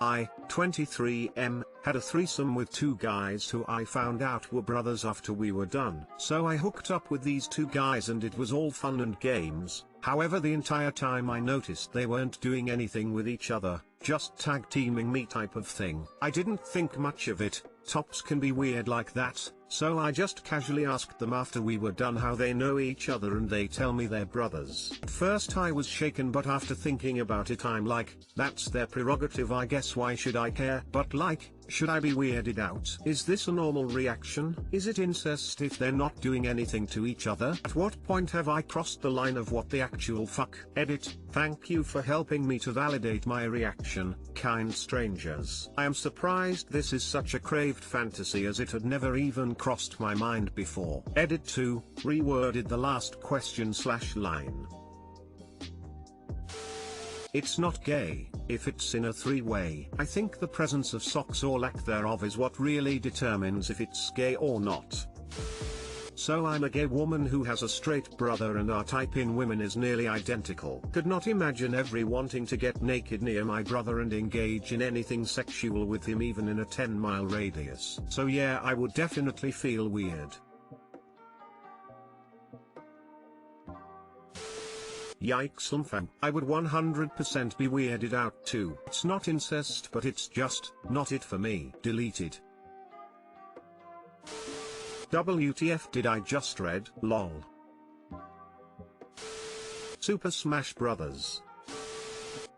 I, 23M, had a threesome with two guys who I found out were brothers after we were done. So I hooked up with these two guys and it was all fun and games. However, the entire time I noticed they weren't doing anything with each other, just tag teaming me type of thing. I didn't think much of it. Tops can be weird like that, so I just casually asked them after we were done how they know each other and they tell me they're brothers. At first I was shaken, but after thinking about it I'm like, that's their prerogative, I guess, why should I care? But like, should I be weirded out? Is this a normal reaction? Is it incest if they're not doing anything to each other? At what point have I crossed the line of what the actual fuck? Edit, thank you for helping me to validate my reaction, kind strangers. I am surprised this is such a craved fantasy, as it had never even crossed my mind before. Edit 2, reworded the last question/line. It's not gay, if it's in a three-way. I think the presence of socks or lack thereof is what really determines if it's gay or not. So I'm a gay woman who has a straight brother and our type in women is nearly identical. Could not imagine ever wanting to get naked near my brother and engage in anything sexual with him, even in a 10-mile radius. So yeah, I would definitely feel weird. Yikes umfam. I would 100% be weirded out too. It's not incest, but it's just not it for me. Deleted. WTF did I just read? Lol. Super Smash Brothers.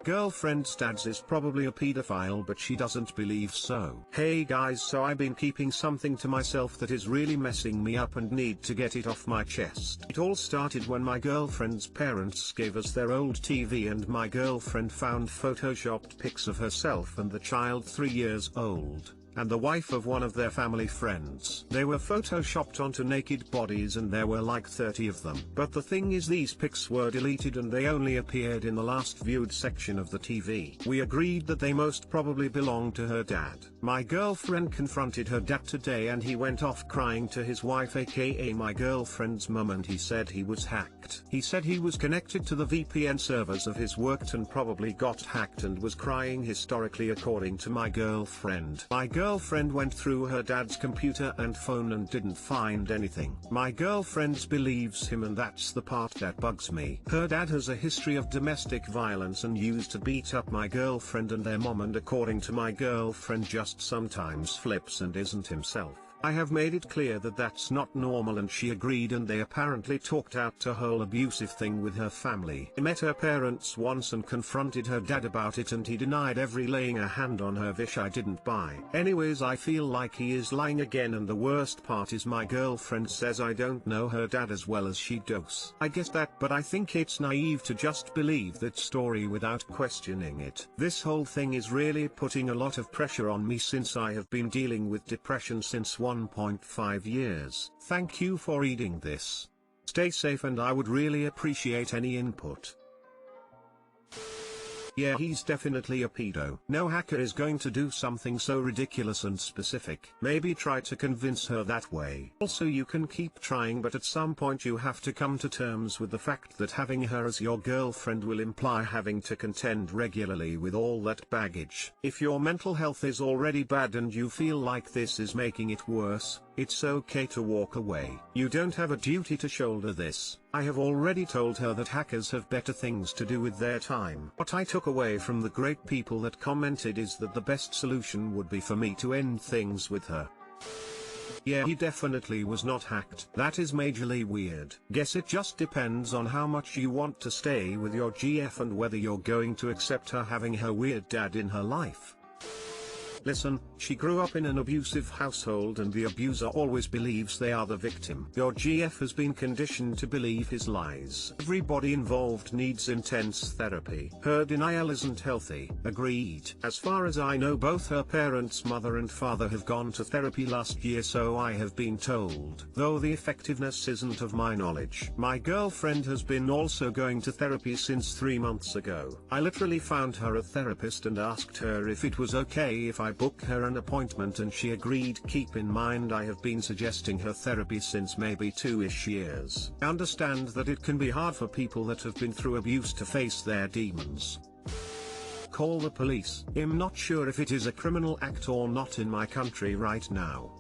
Girlfriend's dad's is probably a pedophile, but she doesn't believe so. Hey guys, so I've been keeping something to myself that is really messing me up and need to get it off my chest. It all started when my girlfriend's parents gave us their old TV and my girlfriend found photoshopped pics of herself and the child 3 years old, and the wife of one of their family friends. They were photoshopped onto naked bodies and there were like 30 of them. But the thing is, these pics were deleted and they only appeared in the last viewed section of the TV. We agreed that they most probably belonged to her dad. My girlfriend confronted her dad today and he went off crying to his wife, aka my girlfriend's mum, and he said he was hacked. He said he was connected to the VPN servers of his work and probably got hacked and was crying hysterically, according to my girlfriend. My girlfriend went through her dad's computer and phone and didn't find anything. My girlfriend believes him and that's the part that bugs me. Her dad has a history of domestic violence and used to beat up my girlfriend and their mom, and according to my girlfriend just sometimes flips and isn't himself. I have made it clear that that's not normal and she agreed, and they apparently talked out a whole abusive thing with her family. I met her parents once and confronted her dad about it and he denied every laying a hand on her, which I didn't buy. Anyways, I feel like he is lying again, and the worst part is my girlfriend says I don't know her dad as well as she does. I get that, but I think it's naive to just believe that story without questioning it. This whole thing is really putting a lot of pressure on me since I have been dealing with depression since 1.5 years. Thank you for reading this. Stay safe and I would really appreciate any input. Yeah, he's definitely a pedo. No hacker is going to do something so ridiculous and specific. Maybe try to convince her that way. Also, you can keep trying, but at some point you have to come to terms with the fact that having her as your girlfriend will imply having to contend regularly with all that baggage. If your mental health is already bad and you feel like this is making it worse, it's okay to walk away. You don't have a duty to shoulder this. I have already told her that hackers have better things to do with their time. What I took away from the great people that commented is that the best solution would be for me to end things with her. Yeah, he definitely was not hacked. That is majorly weird. Guess it just depends on how much you want to stay with your GF and whether you're going to accept her having her weird dad in her life. Listen, she grew up in an abusive household and the abuser always believes they are the victim. Your GF has been conditioned to believe his lies. Everybody involved needs intense therapy. Her denial isn't healthy. Agreed. As far as I know, both her parents, mother and father, have gone to therapy last year, so I have been told, though the effectiveness isn't of my knowledge. My girlfriend has been also going to therapy since 3 months ago. I literally found her a therapist and asked her if it was okay if I book her an appointment and she agreed. Keep in mind I have been suggesting her therapy since maybe 2-ish years. I understand that it can be hard for people that have been through abuse to face their demons. call the police. I'm not sure if it is a criminal act or not in my country right now.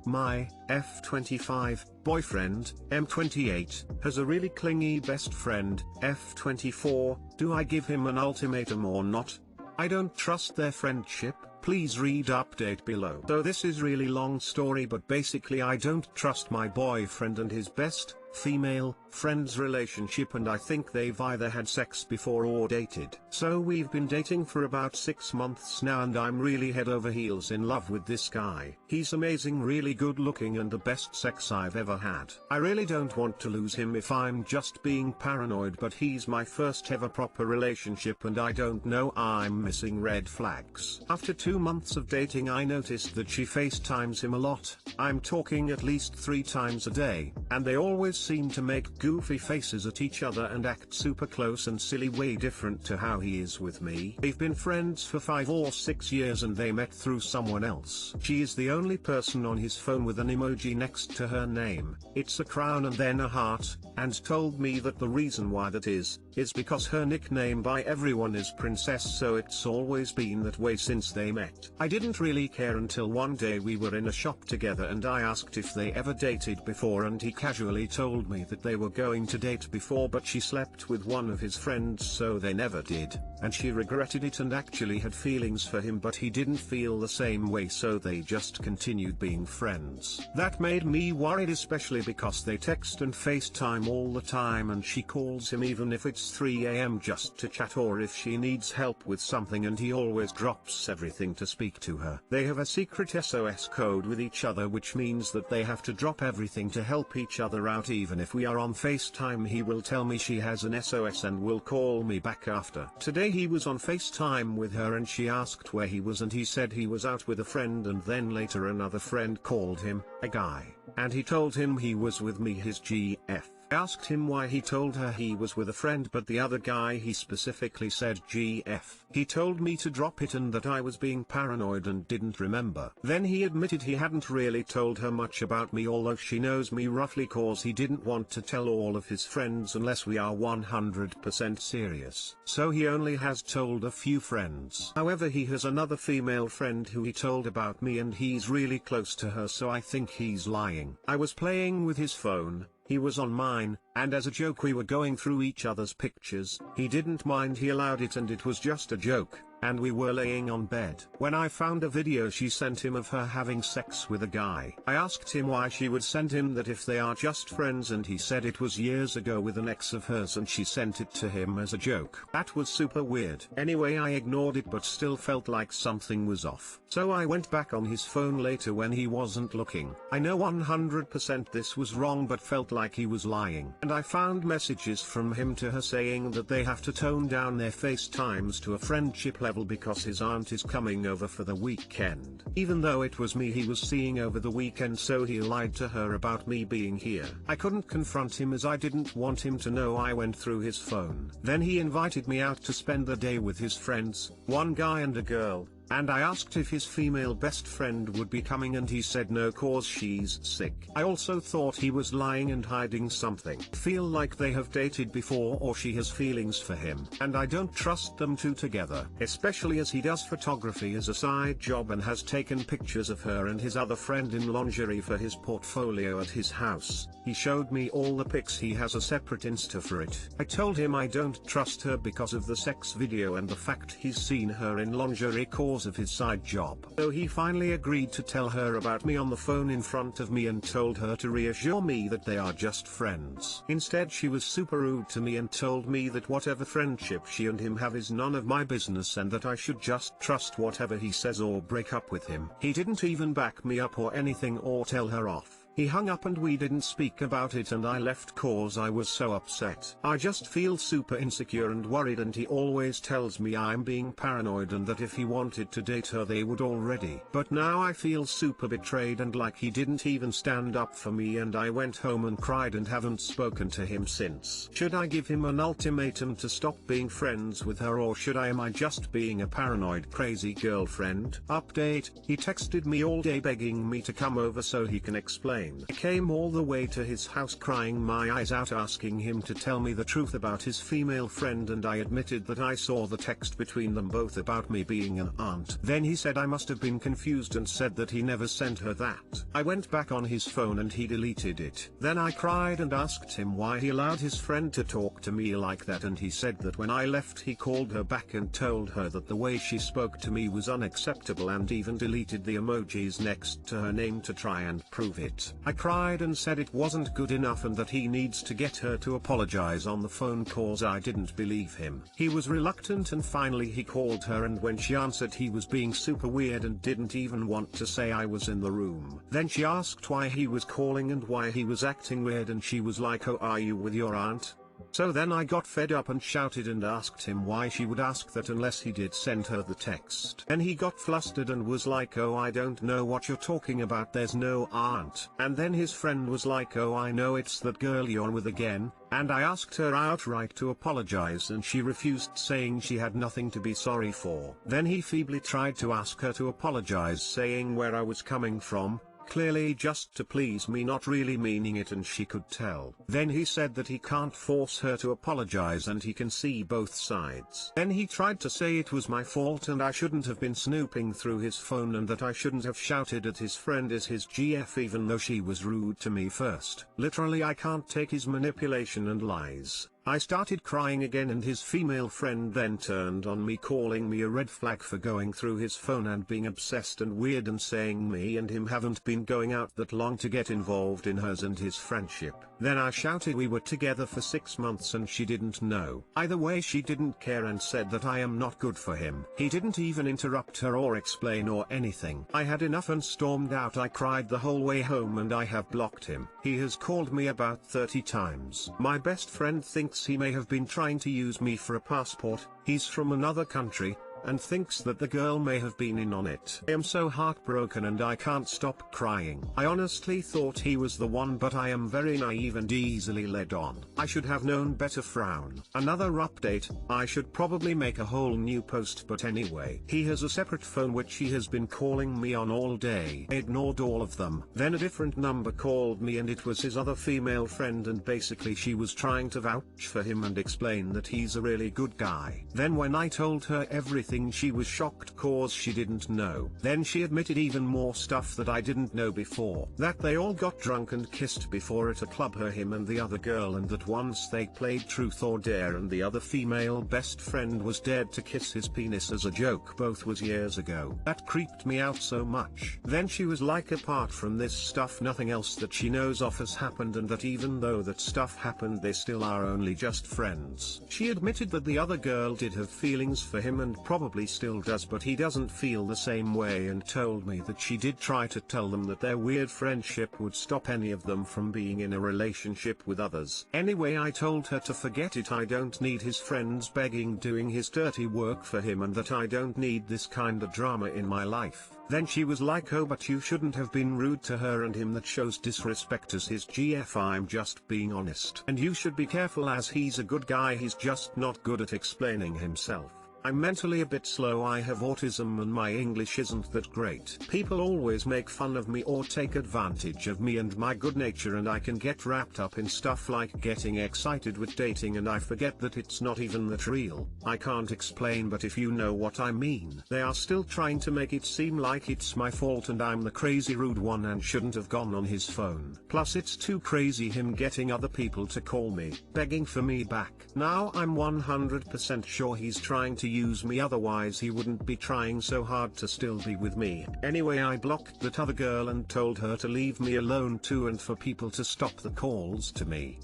My F25 boyfriend, M28, has a really clingy best friend, F24. Do I give him an ultimatum or not? I don't trust their friendship. Please read update below. So this is really long story, but basically I don't trust my boyfriend and his best female friend's relationship, and I think they've either had sex before or dated. So we've been dating for about 6 months now, and I'm really head over heels in love with this guy. He's amazing, really good looking, and the best sex I've ever had. I really don't want to lose him if I'm just being paranoid, but he's my first ever proper relationship and I don't know, I'm missing red flags. After 2 months of dating, I noticed that she FaceTimes him a lot. I'm talking at least 3 times a day, and they always seem to make goofy faces at each other and act super close and silly, way different to how he is with me. They've been friends for 5 or 6 years and they met through someone else. She is the only person on his phone with an emoji next to her name. It's a crown and then a heart, and told me that the reason why that is because her nickname by everyone is Princess, so it's always been that way since they met. I didn't really care until one day we were in a shop together and I asked if they ever dated before, and he casually told me that they were going to date before, but she slept with one of his friends so they never did, and she regretted it and actually had feelings for him, but he didn't feel the same way, so they just continued being friends. That made me worried, especially because they text and FaceTime all the time and she calls him even if it's 3 AM just to chat or if she needs help with something, and he always drops everything to speak to her. They have a secret SOS code with each other, which means that they have to drop everything to help each other out. Even if we are on FaceTime, he will tell me she has an SOS and will call me back after. Today he was on FaceTime with her and she asked where he was and he said he was out with a friend, and then later another friend called him, a guy, and he told him he was with me, his GF. I asked him why he told her he was with a friend, but the other guy, he specifically said GF. He told me to drop it and that I was being paranoid and didn't remember. Then he admitted he hadn't really told her much about me, although she knows me roughly, cause he didn't want to tell all of his friends unless we are 100% serious. So he only has told a few friends. However, he has another female friend who he told about me and he's really close to her, so I think he's lying. I was playing with his phone. He was on mine, and as a joke we were going through each other's pictures. He didn't mind, he allowed it, and it was just a joke, and we were laying on bed when I found a video she sent him of her having sex with a guy. I asked him why she would send him that if they are just friends, and he said it was years ago with an ex of hers and she sent it to him as a joke. That was super weird. Anyway, I ignored it but still felt like something was off. So I went back on his phone later when he wasn't looking. I know 100% this was wrong, but felt like he was lying. And I found messages from him to her saying that they have to tone down their FaceTimes to a friendship level because his aunt is coming over for the weekend. Even though it was me he was seeing over the weekend, so he lied to her about me being here. I couldn't confront him as I didn't want him to know I went through his phone. Then he invited me out to spend the day with his friends, one guy and a girl. And I asked if his female best friend would be coming and he said no cause she's sick. I also thought he was lying and hiding something. Feel like they have dated before or she has feelings for him. And I don't trust them two together. Especially as he does photography as a side job and has taken pictures of her and his other friend in lingerie for his portfolio at his house. He showed me all the pics, he has a separate Insta for it. I told him I don't trust her because of the sex video and the fact he's seen her in lingerie cause of his side job. So he finally agreed to tell her about me on the phone in front of me and told her to reassure me that they are just friends. Instead she was super rude to me and told me that whatever friendship she and him have is none of my business and that I should just trust whatever he says or break up with him. He didn't even back me up or anything or tell her off. He hung up and we didn't speak about it and I left cause I was so upset. I just feel super insecure and worried, and he always tells me I'm being paranoid and that if he wanted to date her they would already. But now I feel super betrayed and like he didn't even stand up for me, and I went home and cried and haven't spoken to him since. Should I give him an ultimatum to stop being friends with her, or should I? Am I just being a paranoid crazy girlfriend? Update: he texted me all day begging me to come over so he can explain explain. I came all the way to his house crying my eyes out asking him to tell me the truth about his female friend, and I admitted that I saw the text between them both about me being an aunt. Then he said I must have been confused and said that he never sent her that. I went back on his phone and he deleted it. Then I cried and asked him why he allowed his friend to talk to me like that, and he said that when I left he called her back and told her that the way she spoke to me was unacceptable and even deleted the emojis next to her name to try and prove it. I cried and said it wasn't good enough and that he needs to get her to apologize on the phone cause I didn't believe him. He was reluctant and finally he called her, and when she answered he was being super weird and didn't even want to say I was in the room. Then she asked why he was calling and why he was acting weird, and she was like, "Oh, are you with your aunt?" So then I got fed up and shouted and asked him why she would ask that unless he did send her the text. Then he got flustered and was like, "Oh, I don't know what you're talking about, there's no aunt." And then his friend was like, "Oh, I know, it's that girl you're with again." And I asked her outright to apologize and she refused, saying she had nothing to be sorry for. Then he feebly tried to ask her to apologize, saying where I was coming from, clearly just to please me, not really meaning it, and she could tell. Then he said that he can't force her to apologize and he can see both sides. Then he tried to say it was my fault and I shouldn't have been snooping through his phone and that I shouldn't have shouted at his friend as his GF even though she was rude to me first. Literally, I can't take his manipulation and lies. I started crying again and his female friend then turned on me, calling me a red flag for going through his phone and being obsessed and weird, and saying me and him haven't been going out that long to get involved in hers and his friendship. Then I shouted we were together for 6 months and she didn't know. Either way, she didn't care and said that I am not good for him. He didn't even interrupt her or explain or anything. I had enough and stormed out. I cried the whole way home and I have blocked him. He has called me about 30 times. My best friend thinks he may have been trying to use me for a passport. He's from another country, and thinks that the girl may have been in on it. I am so heartbroken and I can't stop crying. I honestly thought he was the one, but I am very naive and easily led on. I should have known better. Frown. Another update, I should probably make a whole new post, but anyway. He has a separate phone which he has been calling me on all day. I ignored all of them. Then a different number called me and it was his other female friend, and basically she was trying to vouch for him and explain that he's a really good guy. Then when I told her everything, she was shocked cause she didn't know. Then she admitted even more stuff that I didn't know before. That they all got drunk and kissed before at a club, her, him and the other girl, and that once they played truth or dare and the other female best friend was dared to kiss his penis as a joke. Both was years ago. That creeped me out so much. Then she was like, apart from this stuff nothing else that she knows of has happened, and that even though that stuff happened they still are only just friends. She admitted that the other girl did have feelings for him and probably still does, but he doesn't feel the same way, and told me that she did try to tell them that their weird friendship would stop any of them from being in a relationship with others. Anyway, I told her to forget it. I don't need his friends begging, doing his dirty work for him, and that I don't need this kind of drama in my life. Then she was like, "Oh, but you shouldn't have been rude to her and him. That shows disrespect as his GF. I'm just being honest. And you should be careful as he's a good guy. He's just not good at explaining himself. I'm mentally a bit slow, I have autism and my English isn't that great. People always make fun of me or take advantage of me and my good nature, and I can get wrapped up in stuff like getting excited with dating and I forget that it's not even that real. I can't explain, but if you know what I mean. They are still trying to make it seem like it's my fault and I'm the crazy rude one and shouldn't have gone on his phone. Plus it's too crazy him getting other people to call me, begging for me back. Now I'm 100% sure he's trying to use me, otherwise he wouldn't be trying so hard to still be with me. Anyway, I blocked that other girl and told her to leave me alone too and for people to stop the calls to me.